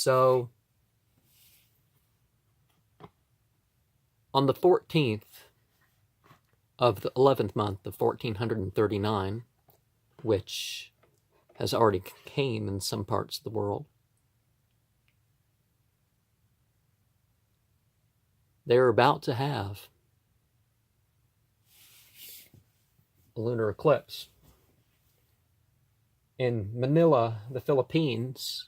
So, on the 14th of the 11th month of 1439, which has already came in some parts of the world, they're about to have a lunar eclipse. In Manila, the Philippines,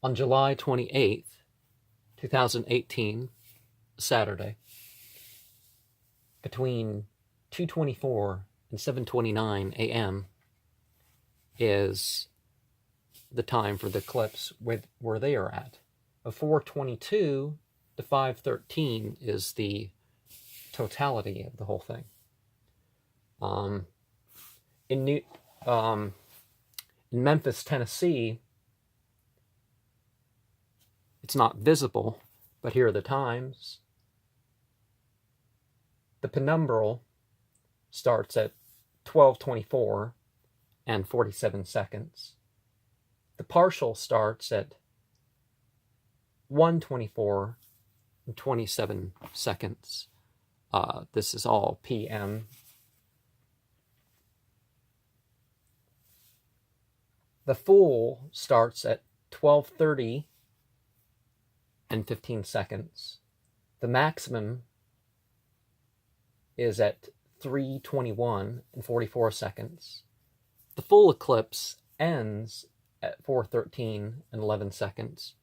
on July 28th, 2018, Saturday, between 2:24 and 7:29 a.m. is the time for the eclipse where they are at. Of 4:22 to 5:13 is the totality of the whole thing. In Memphis, Tennessee, it's not visible, but here are the times. The penumbral starts at 12:24 and 47 seconds. The partial starts at 1:24 and 27 seconds. This is all PM. The full starts at 12:30 and 15 seconds. The maximum is at 3:21 and 44 seconds. The full eclipse ends at 4:13 and 11 seconds.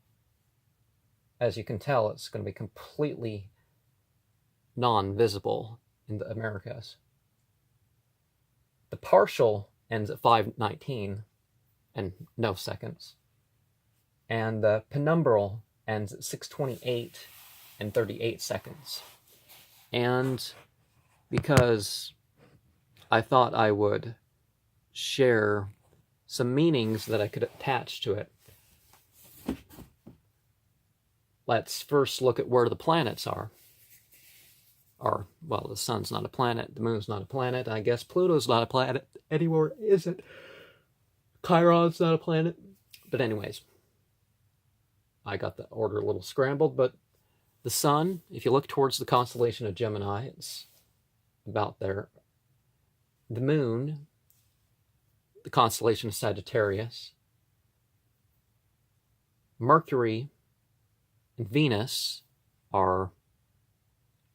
As you can tell, it's going to be completely non-visible in the Americas. The partial ends at 5:19 and no seconds. And the penumbral ends at 6:28 and 38 seconds. And because I thought I would share some meanings that I could attach to it, let's first look at where the planets are. Or, well, the sun's not a planet, the moon's not a planet, I guess Pluto's not a planet anymore, is it? Chiron's not a planet. But anyways, I got the order a little scrambled, but the sun, if you look towards the constellation of Gemini, it's about there. The moon, the constellation of Sagittarius. Mercury and Venus are,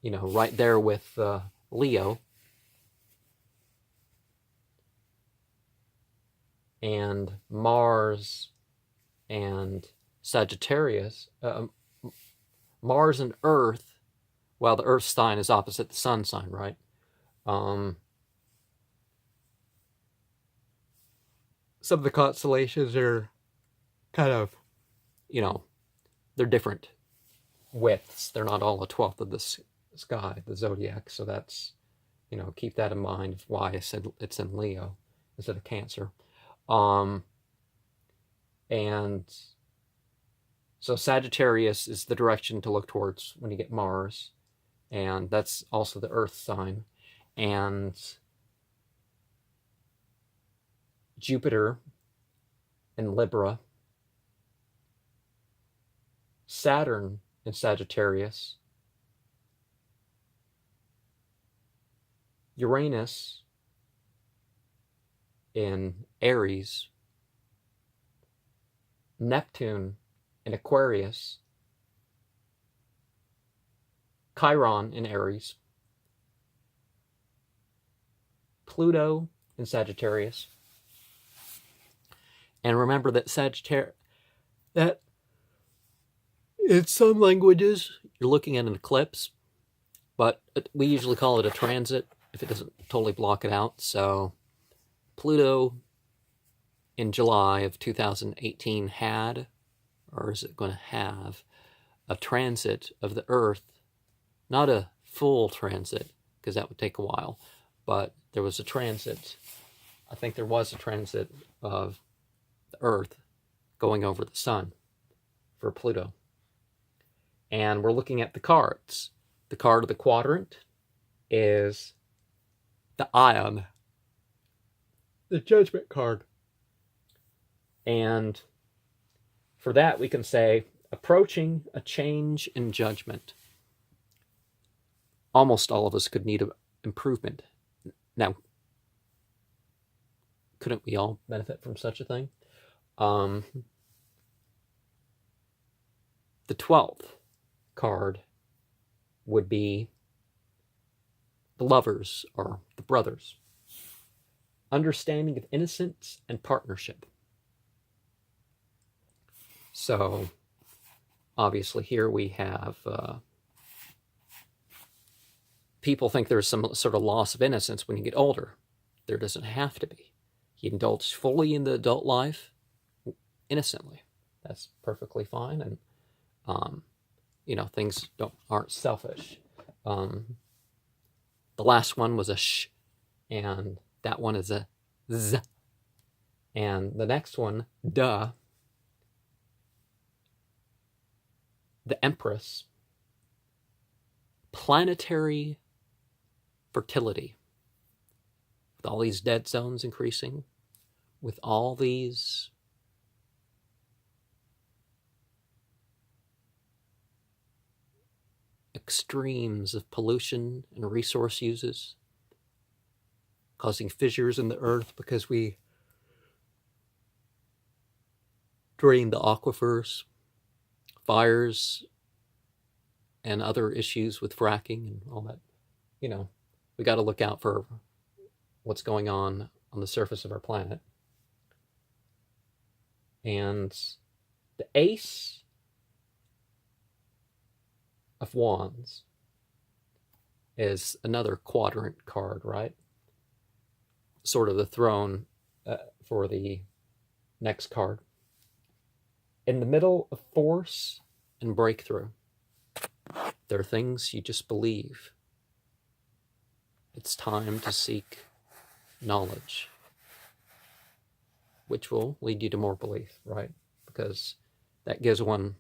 right there with Leo. And Mars and Sagittarius, Mars and Earth, well, the Earth sign is opposite the Sun sign, right? Some of the constellations are kind of, they're different widths. They're not all a 12th of the sky, the zodiac. So that's, keep that in mind why I said it's in Leo instead of Cancer. And so Sagittarius is the direction to look towards when you get Mars, and that's also the Earth sign. And Jupiter in Libra, Saturn in Sagittarius, Uranus in Aries, Neptune in Aquarius, Chiron in Aries, Pluto in Sagittarius. And remember that that in some languages you're looking at an eclipse, but we usually call it a transit if it doesn't totally block it out. So Pluto in July of 2018 had, or is it going to have, a transit of the Earth. Not a full transit, because that would take a while, but there was a transit. I think there was a transit of the Earth going over the Sun for Pluto. And we're looking at the cards. The card of the quadrant is the Ion, the Judgment card. And for that, we can say, approaching a change in judgment. Almost all of us could need improvement. Now, couldn't we all benefit from such a thing? The 12th card would be the lovers or the brothers. Understanding of innocence and partnership. So, obviously here we have people think there's some sort of loss of innocence when you get older. There doesn't have to be. You indulge fully in the adult life innocently. That's perfectly fine, and things aren't selfish. The last one was a sh, and that one is a z, and the next one, duh. The Empress, planetary fertility. With all these dead zones increasing, with all these extremes of pollution and resource uses, causing fissures in the earth because we drain the aquifers, fires, and other issues with fracking and all that. We got to look out for what's going on the surface of our planet. And the Ace of Wands is another quadrant card, right? Sort of the throne for the next card. In the middle of force and breakthrough, there are things you just believe. It's time to seek knowledge, which will lead you to more belief, right? Because that gives one,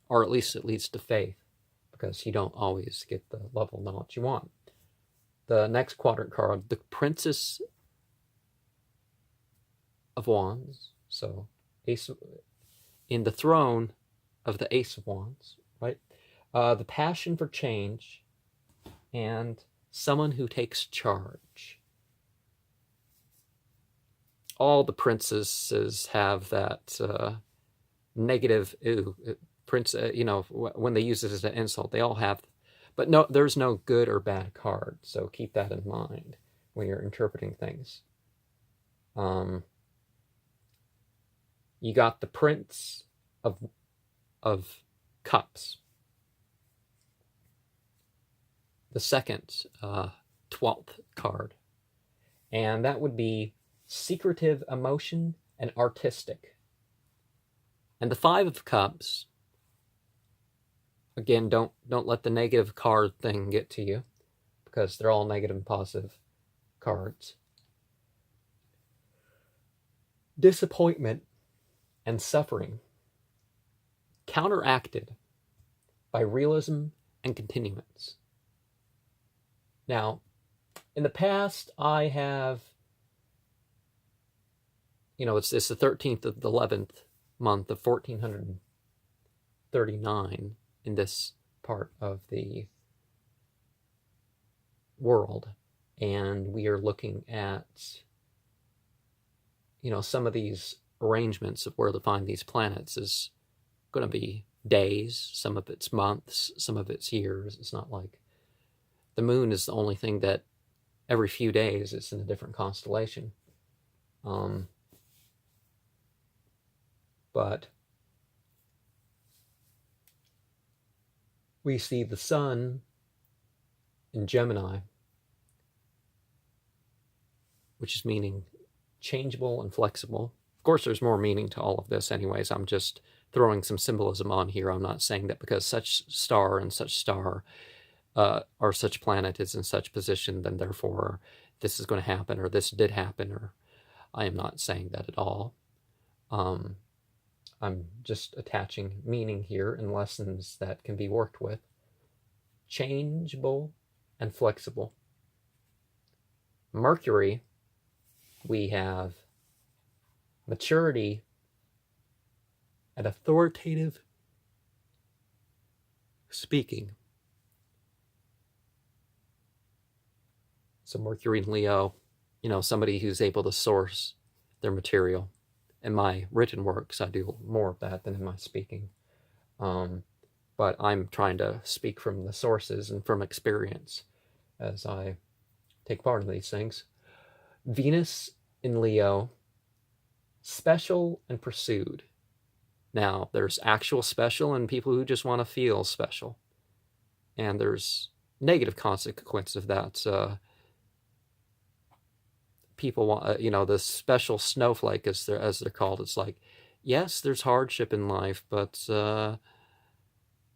or at least it leads to faith, because you don't always get the level of knowledge you want. The next quadrant card, the Princess of Wands, so Ace in the throne of the Ace of Wands, right? The passion for change and someone who takes charge. All the princesses have that negative, prince, when they use it as an insult, they all have, but no, there's no good or bad card, so keep that in mind when you're interpreting things. You got the Prince of Cups. The second 12th card. And that would be secretive emotion and artistic. And the 5 of Cups, again, don't let the negative card thing get to you, because they're all negative and positive cards. Disappointment and suffering, counteracted by realism and continuance. Now, in the past, I have, it's the 13th of the 11th month of 1439 in this part of the world, and we are looking at, some of these arrangements of where to find these planets is going to be days, some of it's months, some of it's years. It's not like the moon is the only thing that every few days it's in a different constellation. But we see the sun in Gemini, which is meaning changeable and flexible. Of course, there's more meaning to all of this anyways. I'm just throwing some symbolism on here. I'm not saying that because such star and such star or such planet is in such position, then therefore this is going to happen, or this did happen, or I am not saying that at all. I'm just attaching meaning here and lessons that can be worked with. Changeable and flexible. Mercury, we have maturity and authoritative speaking. So Mercury in Leo, somebody who's able to source their material. In my written works, I do more of that than in my speaking. But I'm trying to speak from the sources and from experience as I take part in these things. Venus in Leo, special and pursued. Now, there's actual special and people who just want to feel special. And there's negative consequence of that. People want, the special snowflake, as they're called. It's like, yes, there's hardship in life, but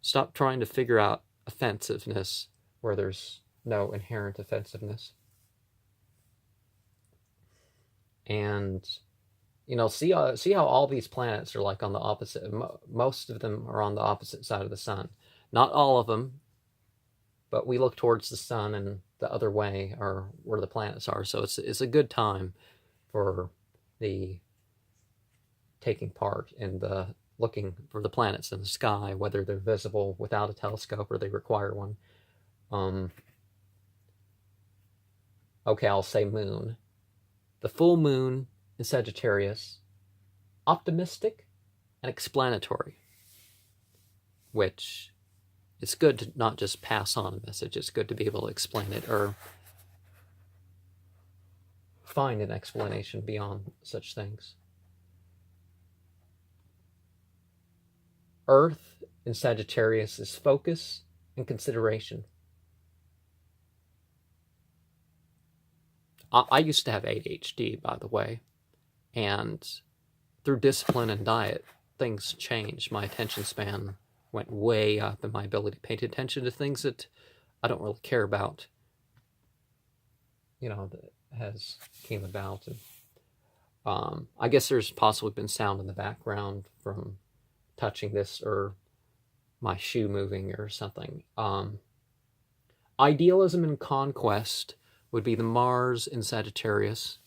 stop trying to figure out offensiveness where there's no inherent offensiveness. And see how all these planets are like on the opposite. Most of them are on the opposite side of the sun. Not all of them, but we look towards the sun, and the other way are where the planets are. So it's a good time for the taking part in the looking for the planets in the sky, whether they're visible without a telescope or they require one. Okay, I'll say moon. The full moon in Sagittarius, optimistic and explanatory, which it's good to not just pass on a message. It's good to be able to explain it or find an explanation beyond such things. Earth in Sagittarius is focus and consideration. I used to have ADHD, by the way, and through discipline and diet, things changed. My attention span went way up, and my ability to pay attention to things that I don't really care about, that has came about. And I guess there's possibly been sound in the background from touching this or my shoe moving or something. Idealism and conquest would be the Mars in Sagittarius.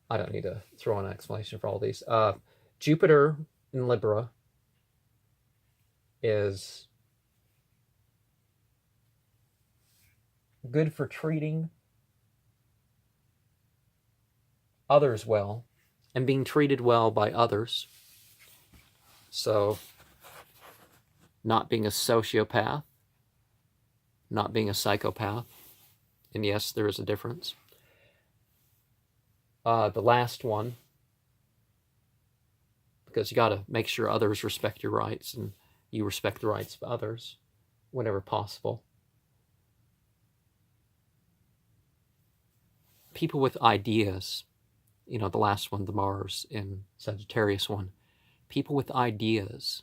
I don't need to throw in an explanation for all these. Jupiter in Libra is good for treating others well and being treated well by others. So, not being a sociopath, not being a psychopath. And yes, there is a difference. The last one, because you got to make sure others respect your rights and you respect the rights of others whenever possible. People with ideas, the last one, the Mars in Sagittarius one, people with ideas,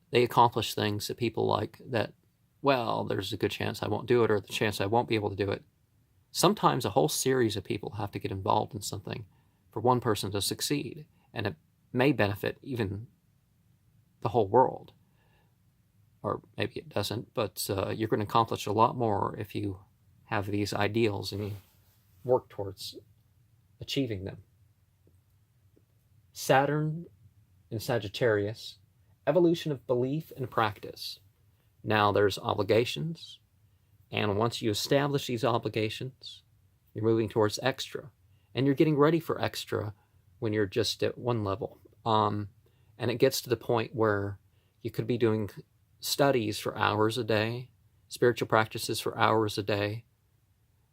they accomplish things that people like that, well, there's a good chance I won't do it, or the chance I won't be able to do it. Sometimes a whole series of people have to get involved in something for one person to succeed, and it may benefit even the whole world. Or maybe it doesn't, but you're going to accomplish a lot more if you have these ideals and you work towards achieving them. Saturn in Sagittarius, evolution of belief and practice. Now there's obligations, and once you establish these obligations, you're moving towards extra, and you're getting ready for extra when you're just at one level. And it gets to the point where you could be doing studies for hours a day, spiritual practices for hours a day,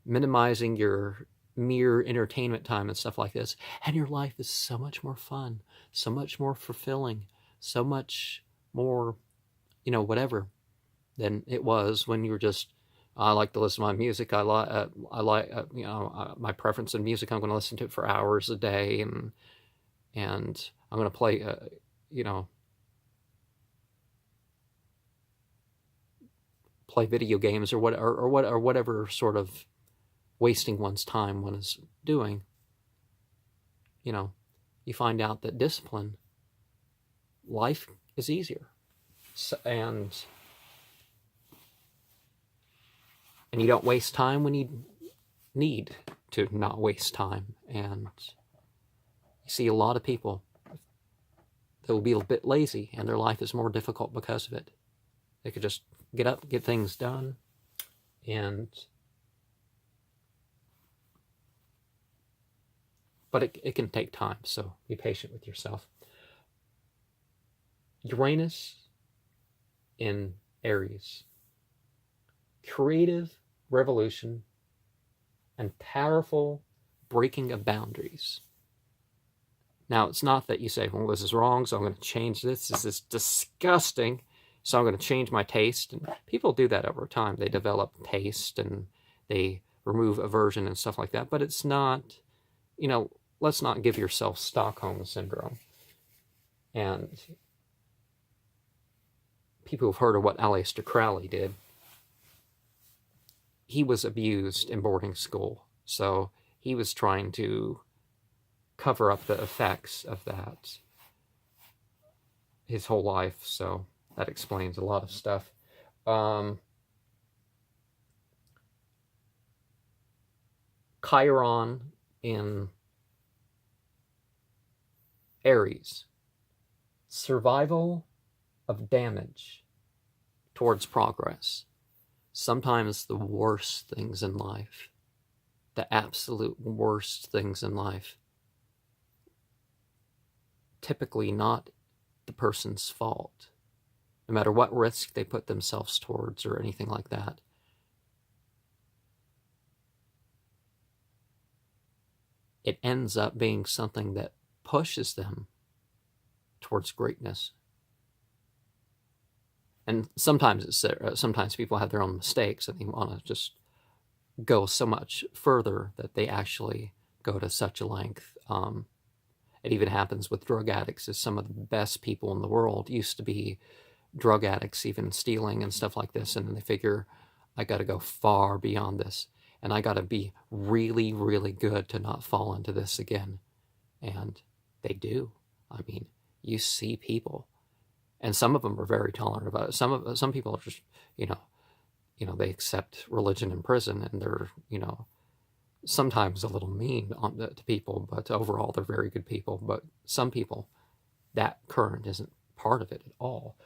minimizing your mere entertainment time and stuff like this, and your life is so much more fun, so much more fulfilling, so much more, whatever, than it was when you were just, I like to listen to my music. I like my preference in music. I'm going to listen to it for hours a day, and I'm going to play, play video games or whatever sort of wasting one's time one is doing. You find out that discipline, life is easier, and you don't waste time when you need to not waste time, and You see a lot of people that will be a bit lazy, and their life is more difficult because of it. They could just get up, get things done, but it can take time, so be patient with yourself. Uranus in Aries. Creative revolution and powerful breaking of boundaries. Now, it's not that you say, well, this is wrong, so I'm going to change this. This is disgusting, so I'm going to change my taste. And people do that over time. They develop taste and they remove aversion and stuff like that. But it's not, let's not give yourself Stockholm Syndrome. And people have heard of what Aleister Crowley did. He was abused in boarding school, so he was trying to cover up the effects of that his whole life, so that explains a lot of stuff. Chiron in Aries. Survival of damage towards progress. Sometimes the worst things in life, the absolute worst things in life, typically not the person's fault, no matter what risk they put themselves towards or anything like that. It ends up being something that pushes them towards greatness. And sometimes sometimes people have their own mistakes and they want to just go so much further that they actually go to such a length. It even happens with drug addicts, as some of the best people in the world used to be drug addicts, even stealing and stuff like this. And then they figure, I got to go far beyond this. And I got to be really, really good to not fall into this again. And they do. I mean, you see people. And some of them are very tolerant about it. Some people are just, they accept religion in prison, and they're, sometimes a little mean to people, but overall they're very good people. But some people, that current isn't part of it at all.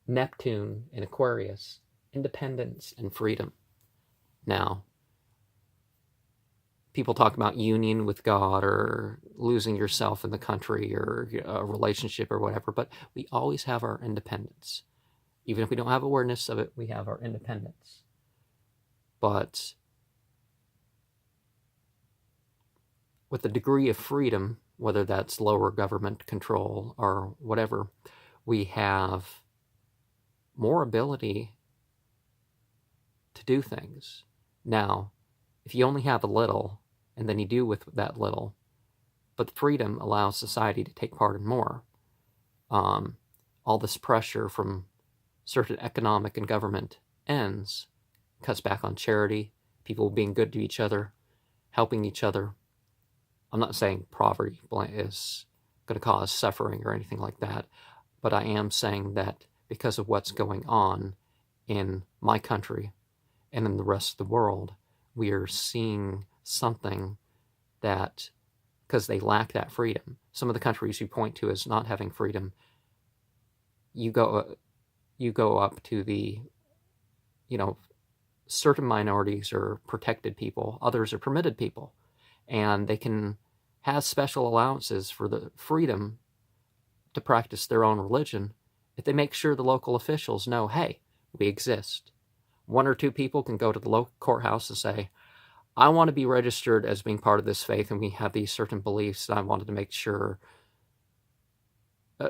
Neptune in Aquarius, independence and freedom. Now, people talk about union with God or losing yourself in the country or a relationship or whatever, but we always have our independence. Even if we don't have awareness of it, we have our independence. But with a degree of freedom, whether that's lower government control or whatever, we have more ability to do things. Now, if you only have a little, and then you do with that little, but freedom allows society to take part in more. All this pressure from certain economic and government ends, cuts back on charity, people being good to each other, helping each other. I'm not saying poverty is going to cause suffering or anything like that, but I am saying that because of what's going on in my country and in the rest of the world, we are seeing something that, because they lack that freedom. Some of the countries you point to as not having freedom, you go up to the, certain minorities are protected people, others are permitted people, and they can have special allowances for the freedom to practice their own religion if they make sure the local officials know, hey, we exist. One or two people can go to the local courthouse and say, I want to be registered as being part of this faith, and we have these certain beliefs, and I wanted to make sure.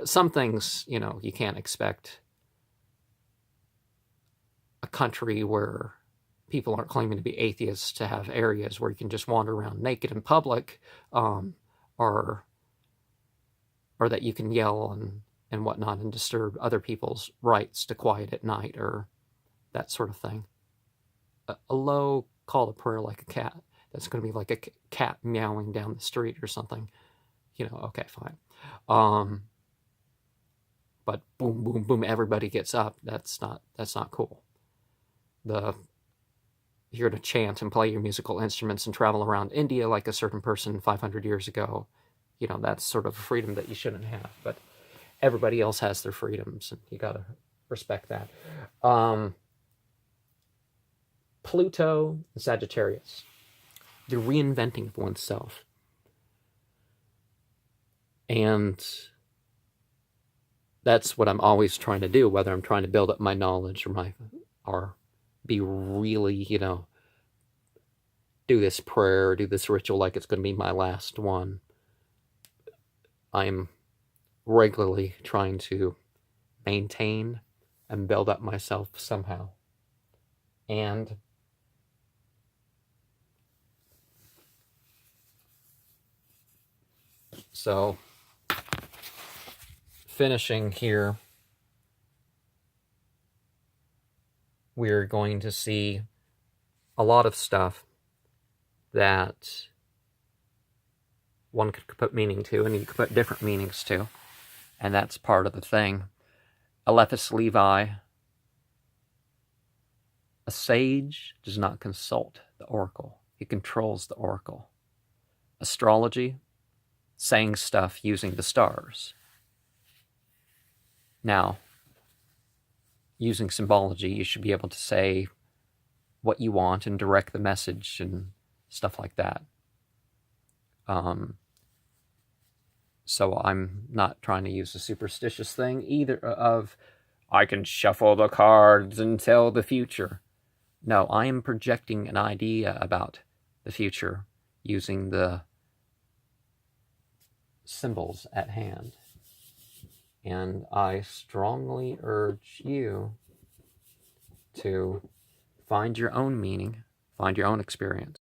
Some things, you can't expect a country where people aren't claiming to be atheists to have areas where you can just wander around naked in public, or that you can yell and whatnot and disturb other people's rights to quiet at night or that sort of thing. A low call to prayer like a cat, that's going to be like a cat meowing down the street or something, okay, fine. But boom, boom, boom, everybody gets up. That's not cool. The here to chant and play your musical instruments and travel around India like a certain person 500 years ago, you know, that's sort of a freedom that you shouldn't have. But everybody else has their freedoms, and you gotta respect that. Pluto and Sagittarius, the reinventing of oneself. And that's what I'm always trying to do, whether I'm trying to build up my knowledge or be really, you know, do this prayer or do this ritual like it's going to be my last one. I'm regularly trying to maintain and build up myself somehow. And so, finishing here, we're going to see a lot of stuff that one could put meaning to, and you could put different meanings to, and that's part of the thing. Alephus Levi, a sage does not consult the oracle, he controls the oracle. Astrology, saying stuff using the stars. Now, using symbology, you should be able to say what you want and direct the message and stuff like that. So I'm not trying to use a superstitious thing either of, I can shuffle the cards and tell the future. No, I am projecting an idea about the future using the symbols at hand. And I strongly urge you to find your own meaning, find your own experience.